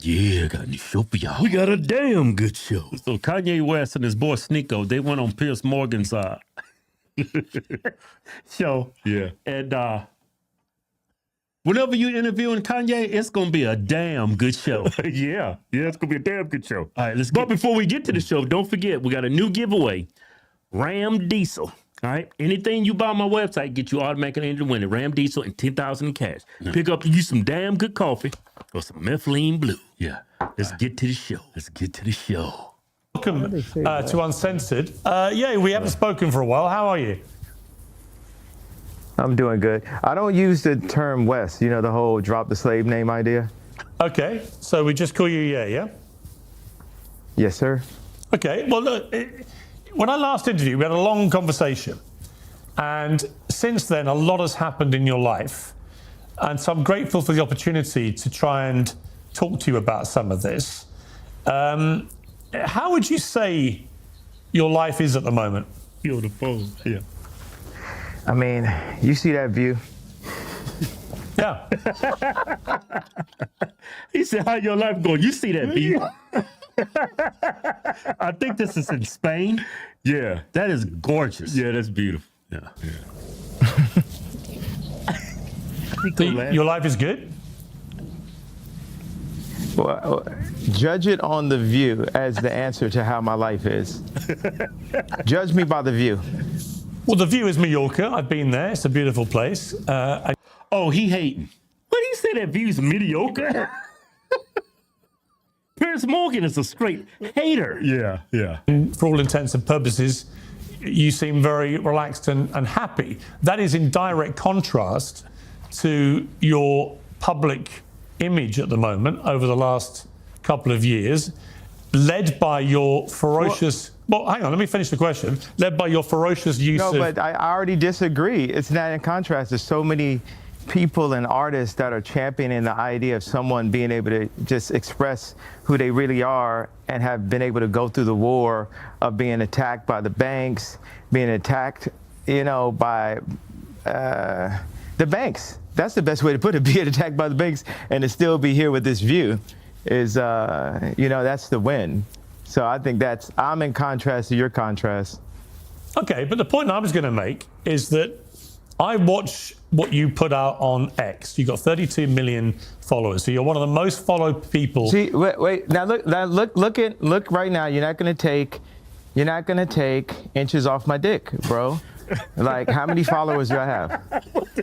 Yeah, got a new show for y'all. We got a damn good show. So Kanye West and his boy Sneeko, they went on Piers Morgan's show. Yeah. And whenever you interviewing Kanye, it's gonna be a damn good show. Yeah, it's gonna be a damn good show. All right, But before we get to the show, don't forget we got a new giveaway. Ram Diesel. All right. Anything you buy on my website, get you automatically entered to win it. Ram Diesel and 10,000 in cash. Pick up you some damn good coffee or some methylene blue. Yeah. Let's get to the show. Welcome to Uncensored. Yeah, we haven't spoken for a while. How are you? I'm doing good. I don't use the term West, you know, the whole drop the slave name idea. Okay, so we just call you yeah? Yes, sir. Okay, well, look, when I last interviewed you, we had a long conversation. And since then, a lot has happened in your life. And so I'm grateful for the opportunity to try and talk to you about some of this. How would you say your life is at the moment? You're on the phone. Yeah. I mean, you see that view? Yeah. He said, how your life going? You see that view? I think this is in Spain. Yeah. That is gorgeous. Yeah, that's beautiful. Yeah. Your life is good? Well, judge it on the view as the answer to how my life is. Judge me by the view. Well, the view is Mallorca. I've been there. It's a beautiful place. Oh, he hating. What do you say that view's mediocre? Piers Morgan is a straight hater. Yeah. For all intents and purposes, you seem very relaxed and happy. That is in direct contrast to your public image at the moment over the last couple of years, led by your ferocious... Well, hang on, let me finish the question. Led by your ferocious use of... No, but I already disagree. It's not in contrast. There's so many people and artists that are championing the idea of someone being able to just express who they really are and have been able to go through the war of being attacked by the banks, being attacked, you know, by the banks. That's the best way to put it, being attacked by the banks and to still be here with this view is, you know, that's the win. So I think I'm in contrast to your contrast. Okay, but the point I was going to make is that I watch what you put out on X. You've got 32 million followers, so you're one of the most followed people. See, wait. Now look right now. You're not gonna take inches off my dick, bro. Like, how many followers do I have?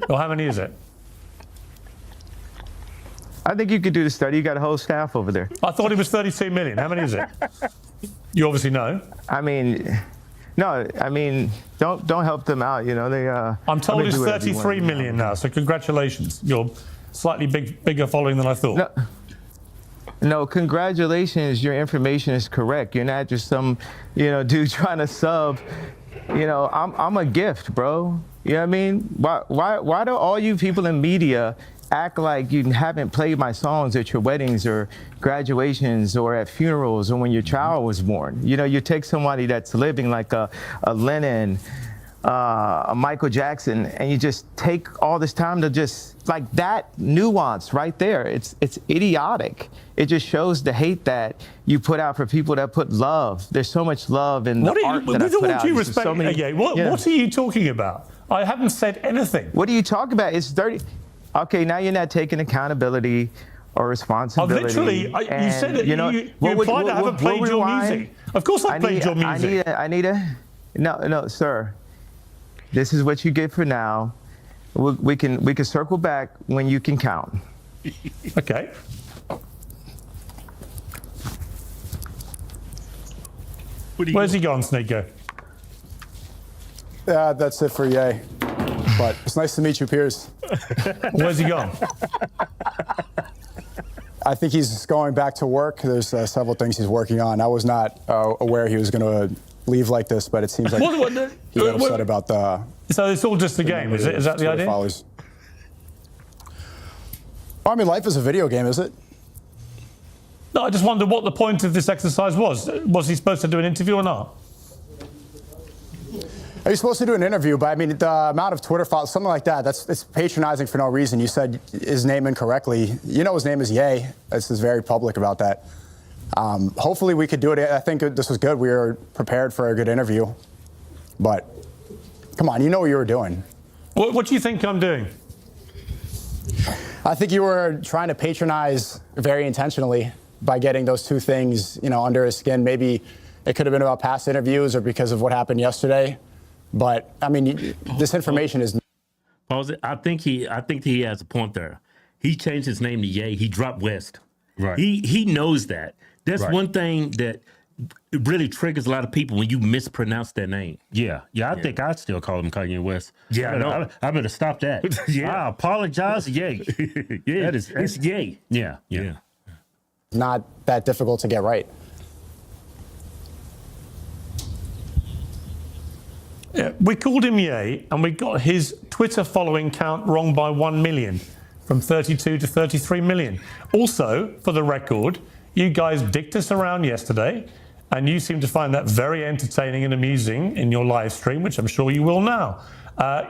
Well, how many is it? I think you could do the study. You got a whole staff over there. I thought it was 32 million. How many is it? You obviously know. I mean, no. I mean, don't help them out. You know they. I'm told it's 33 million now. So congratulations. You're slightly bigger following than I thought. No, congratulations. Your information is correct. You're not just some, you know, dude trying to sub. You know, I'm a gift, bro. You know what I mean? Why do all you people in media act like you haven't played my songs at your weddings or graduations or at funerals or when your child was born? You know, you take somebody that's living like a Lennon, a Michael Jackson, and you just take all this time to just, like, that nuance right there. It's idiotic. It just shows the hate that you put out for people that put love. There's so much love in the art that I put out. What are you talking about? I haven't said anything. What are you talking about? It's dirty. Okay, now you're not taking accountability or responsibility. Literally, you said that you implied I haven't played your music. Of course I've played your music. No, sir. This is what you get for now. We can circle back when you can count. Okay. Where's he gone, Sneeko? Yeah, that's it for Ye. But it's nice to meet you, Piers. Where's he gone? I think he's going back to work. There's several things he's working on. I was not aware he was going to leave like this, but it seems like he got upset about the... So it's all just a game, is it? Is that the idea? Followers. I mean, life is a video game, is it? No, I just wondered what the point of this exercise was. Was he supposed to do an interview or not? Are you supposed to do an interview? But I mean, the amount of Twitter files, something like that, it's patronizing for no reason. You said his name incorrectly. You know his name is Ye. This is very public about that. Hopefully we could do it. I think this was good. We were prepared for a good interview. But come on, you know what you were doing. What do you think I'm doing? I think you were trying to patronize very intentionally by getting those two things, under his skin. Maybe it could have been about past interviews or because of what happened yesterday. But I mean, this information is. Pause it. I think he has a point there. He changed his name to Ye. He dropped West. Right. He knows that. That's Right. one thing that really triggers a lot of people when you mispronounce their name. Yeah. I think I'd still call him Kanye West. Yeah, I know. I better stop that. Yeah. I apologize. Yay. Yeah, It's Ye. Yeah. not that difficult to get right. Yeah, we called him Ye, and we got his Twitter following count wrong by 1 million, from 32 to 33 million. Also, for the record, you guys dicked us around yesterday, and you seem to find that very entertaining and amusing in your live stream, which I'm sure you will now.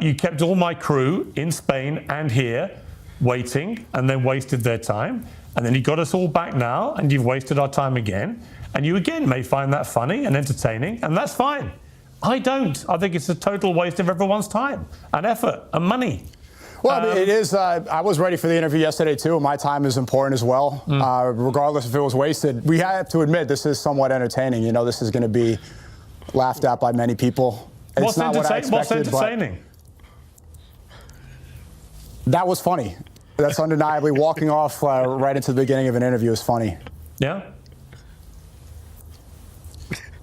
You kept all my crew in Spain and here waiting, and then wasted their time. And then you got us all back now, and you've wasted our time again. And you again may find that funny and entertaining, and that's fine. I don't. I think it's a total waste of everyone's time and effort and money. Well, I mean, it is. I was ready for the interview yesterday, too. My time is important as well. Regardless if it was wasted, we have to admit this is somewhat entertaining. This is going to be laughed at by many people. It's What's not what I expected, What's entertaining? That was funny. That's undeniably walking off right into the beginning of an interview is funny. Yeah?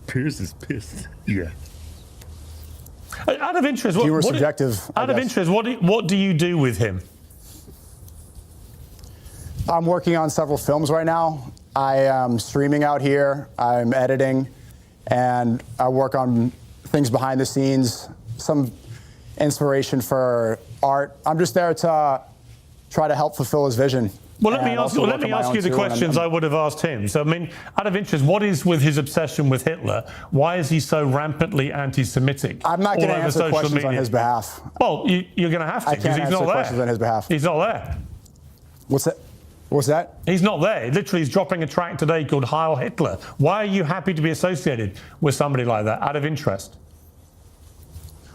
Pierce is pissed. Yeah. Out of interest, You were subjective, I Out of guess. interest, what do you do with him? I'm working on several films right now. I am streaming out here. I'm editing, and I work on things behind the scenes, some inspiration for art. I'm just there to try to help fulfill his vision. Well, let me and ask also work on you my the own too, and questions I would have asked him. So, I mean, out of interest, what is with his obsession with Hitler? Why is he so rampantly anti-Semitic? I'm not going to answer questions on his behalf. Well, you're going to have to I because can't he's not answer there. questions on his behalf. He's not there. What's that? What's that? He's not there. Literally, he's dropping a track today called Heil Hitler. Why are you happy to be associated with somebody like that, out of interest?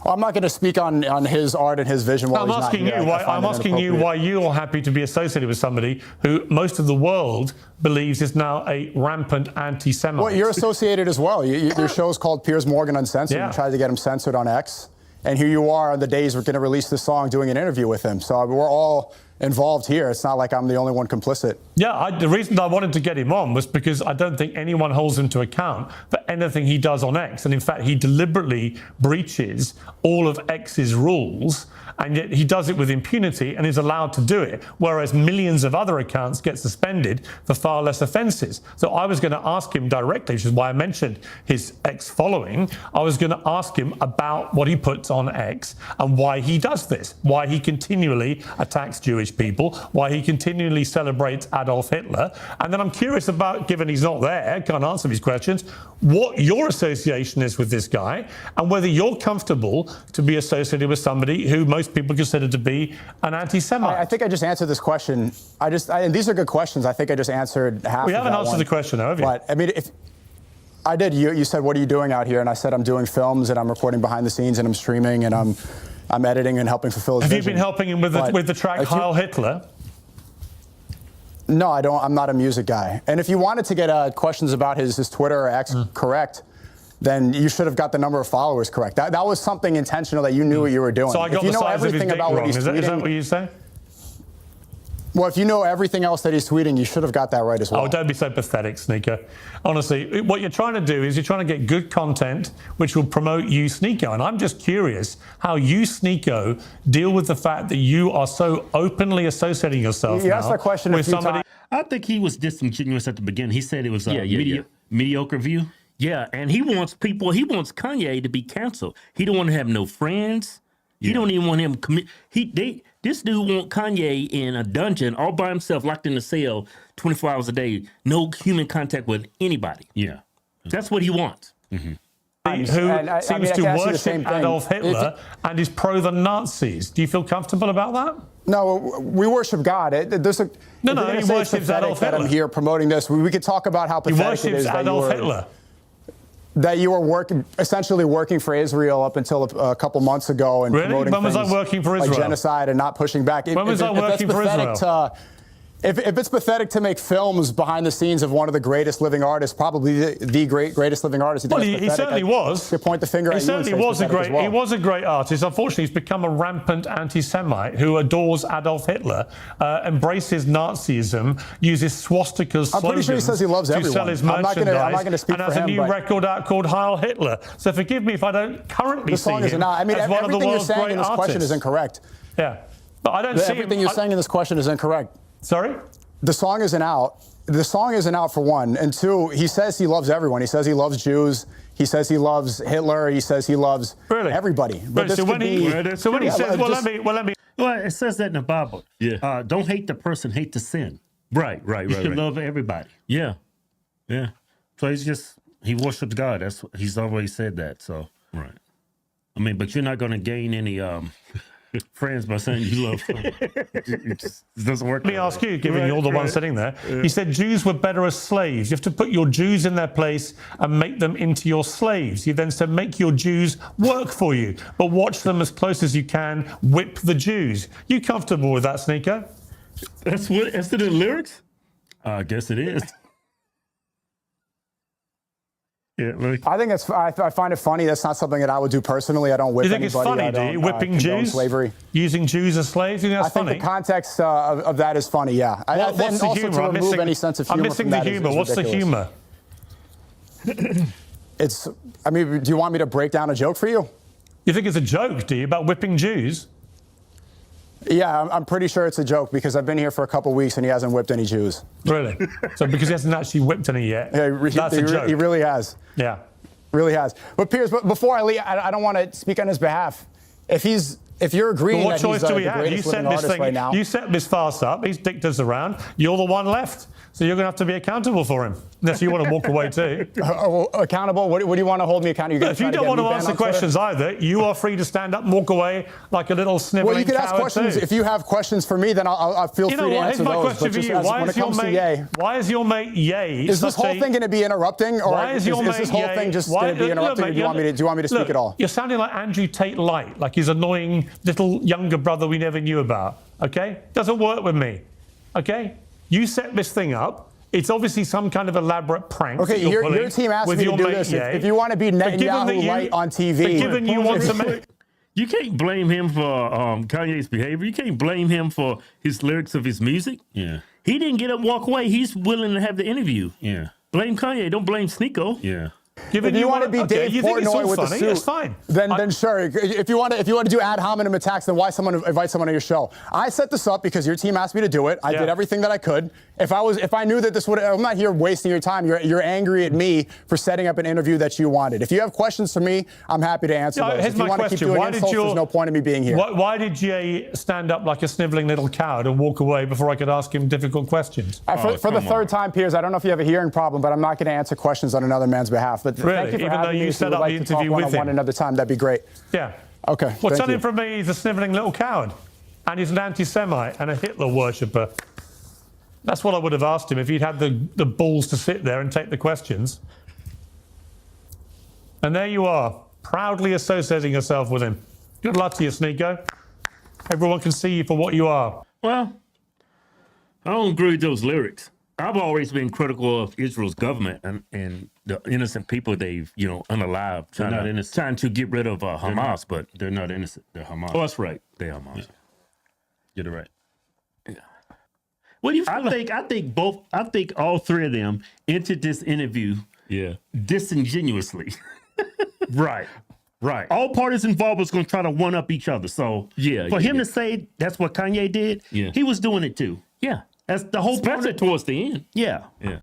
Well, I'm not going to speak on his art and his vision while I'm he's asking not here. you why. I'm asking you why you're happy to be associated with somebody who most of the world believes is now a rampant anti-Semite. Well, you're associated as well. Your show's called Piers Morgan Uncensored. Yeah. You tried to get him censored on X. And here you are on the days we're going to release this song doing an interview with him. So we're all involved here. It's not like I'm the only one complicit. Yeah, the reason I wanted to get him on was because I don't think anyone holds him to account for anything he does on X. And in fact, he deliberately breaches all of X's rules, and yet he does it with impunity and is allowed to do it, whereas millions of other accounts get suspended for far less offences. So I was going to ask him directly, which is why I mentioned his X following. I was going to ask him about what he puts on X and why he does this, why he continually attacks Jewish people, why he continually celebrates Adolf Hitler. And then I'm curious about, given he's not there, can't answer these questions, what your association is with this guy and whether you're comfortable to be associated with somebody who most people consider to be an anti-Semite. I think I just answered this question. And these are good questions. I think I just answered half. We of haven't that answered one. the question, have you? But I mean, if I did, you said, "What are you doing out here?" And I said, "I'm doing films and I'm recording behind the scenes and I'm streaming and I'm editing and helping fulfill his Have vision." you been helping him with the track if you- Heil Hitler? No, I don't. I'm not a music guy. And if you wanted to get questions about his Twitter or X correct, then you should have got the number of followers correct. That was something intentional that you knew what you were doing. So I got if you the know size of his everything dick about wrong. what he's Is tweeting, that what you say? well, if you know everything else that he's tweeting, you should have got that right as well. Oh, don't be so pathetic, Sneaker. Honestly, what you're trying to do is you're trying to get good content which will promote you, Sneeko. And I'm just curious how you, Sneeko, deal with the fact that you are so openly associating yourself You now asked that question a with few somebody. times. I think he was disingenuous at the beginning. He said it was a Yeah. mediocre view. Yeah, and he wants Kanye to be canceled. He don't want to have no friends. He don't even want him commit. This dude want Kanye in a dungeon all by himself, locked in a cell, 24 hours a day, no human contact with anybody. Yeah. That's what he wants. who seems to I see the worship same thing. Adolf Hitler and is pro the Nazis. Do you feel comfortable about that? No, we worship God. There's a No, if he you're gonna say it's worships pathetic Adolf that Hitler. I'm here promoting this. We could talk about how He pathetic it worships is Adolf Hitler. that you were essentially working for Israel up until a couple months ago and Really? promoting When was I things working for Israel? like genocide and not pushing back. When was I working for Israel? If it's pathetic to make films behind the scenes of one of the greatest living artists, probably the greatest living artist, Well, he certainly was. To point the finger He at you and certainly say was a it's pathetic great. as He well. was a great artist. Unfortunately, he's become a rampant anti-Semite who adores Adolf Hitler, embraces Nazism, uses swastikas. I'm pretty sure he says he loves to everyone. sell his I'm not merchandise, gonna speak and for has a him, new but- record out called Heil Hitler. So forgive me if I don't currently The see song is him not. I mean, as one of the everything you're world's saying great in this question artists. is incorrect. Yeah, but I don't see Everything him. you're saying in this question is incorrect. Sorry. The song isn't out. The song isn't out for one, and two. He says he loves everyone. He says he loves Jews. He says he loves Hitler. He says he loves everybody. But this so when could he, be, so when he says, just- let me. Well, it says that in the Bible. Yeah. Don't hate the person, hate the sin. Right. You should love everybody. Yeah. So he worships God. He's always said that. So Right. I mean, but you're not going to gain any friends by saying you love them. It just doesn't work. Let me ask you, given you're the one sitting there, you said Jews were better as slaves. You have to put your Jews in their place and make them into your slaves. You then said make your Jews work for you, but watch them as close as you can, whip the Jews. You comfortable with that, Sneaker? That's in the lyrics? I guess it is. Yeah. I think it's. I find it funny. That's not something that I would do personally. I don't whip You think anybody. it's funny, I do don't, you? Whipping condone Jews? slavery. Using Jews as slaves? You think I that's think funny? the context of that is funny. Yeah. What's and the also humor? to I'm remove any sense of humor I'm missing from the that is humor. What's the ridiculous. humor? It's. I mean, do you want me to break down a joke for you? You think it's a joke, do you, about whipping Jews? Yeah, I'm pretty sure it's a joke because I've been here for a couple weeks and he hasn't whipped any Jews. Really? So because he hasn't actually whipped any yet, Yeah, that's a joke. He really has. Yeah. Really has. But Piers, before I leave, I don't want to speak on his behalf. If you're agreeing But what that choice he's do the we have? You greatest set living this artist thing. right now, You set this farce up. He's dicked us around. You're the one left, so you're going to have to be accountable for him. Unless you want to walk away too. accountable. What do you want to hold me accountable? If you don't want to answer questions either, you are free to stand up and walk away like a little sniveling Well, you could ask coward questions. too. If you have questions for me, then I'll feel You free know to what? Here's answer my those. question But for just you. when it comes to Ye, Why is your mate Ye? is this whole thing going to be interrupting, or Why is is your mate this whole Ye- thing just why- going to be interrupting? look, Or do you want me to speak look, at all? You're sounding like Andrew Tate Light, like his annoying little younger brother we never knew about. Okay, doesn't work with me. Okay, you set this thing up. It's obviously some kind of elaborate prank. Okay, that you're your pulling team asked with me to your do mate this. Ye. If you want to be But given that Netanyahu you- light on TV, but given you want to make. You can't blame him for Kanye's behavior. You can't blame him for his lyrics of his music. Yeah. He didn't get up and walk away. He's willing to have the interview. Yeah. Blame Kanye. Don't blame Sneeko. Yeah. Given If you want to be okay, Dave you think it's Portnoy all with the funny, suit, that's fine. then sure. If you want to do ad hominem attacks, then why invite someone on your show? I set this up because your team asked me to do it. I did everything that I could. If I knew that this would, I'm not here wasting your time. You're angry at me for setting up an interview that you wanted. If you have questions for me, I'm happy to answer those. Here's If you my want to keep question. doing Why did insults, you? there's no point in me being here. Why did Ye stand up like a sniveling little coward and walk away before I could ask him difficult questions? For the third time, Piers, I don't know if you have a hearing problem, but I'm not going to answer questions on another man's behalf. But Really? thank you for Even though having you me. set If you up would the like to talk interview with one-on-one him. another time, that'd be great. Yeah. Okay. Well, thank tell you. him from me he's a sniveling little coward and he's an anti-Semite and a Hitler worshipper. That's what I would have asked him if he'd had the balls to sit there and take the questions. And there you are, proudly associating yourself with him. Good luck to you, Sneeko. Everyone can see you for what you are. Well, I don't agree with those lyrics. I've always been critical of Israel's government and the innocent people they've, unalived, trying to get rid of Hamas, but They're not innocent. They're Hamas. oh, that's right, they're Hamas. You're right. What do you feel I think all three of them entered this interview Yeah. disingenuously. Right. Right. All parties involved was going to try to one up each other. So for him to say that's what Kanye did, Yeah. he was doing it too. Yeah. That's the whole point. Especially towards the end. Yeah. Yeah.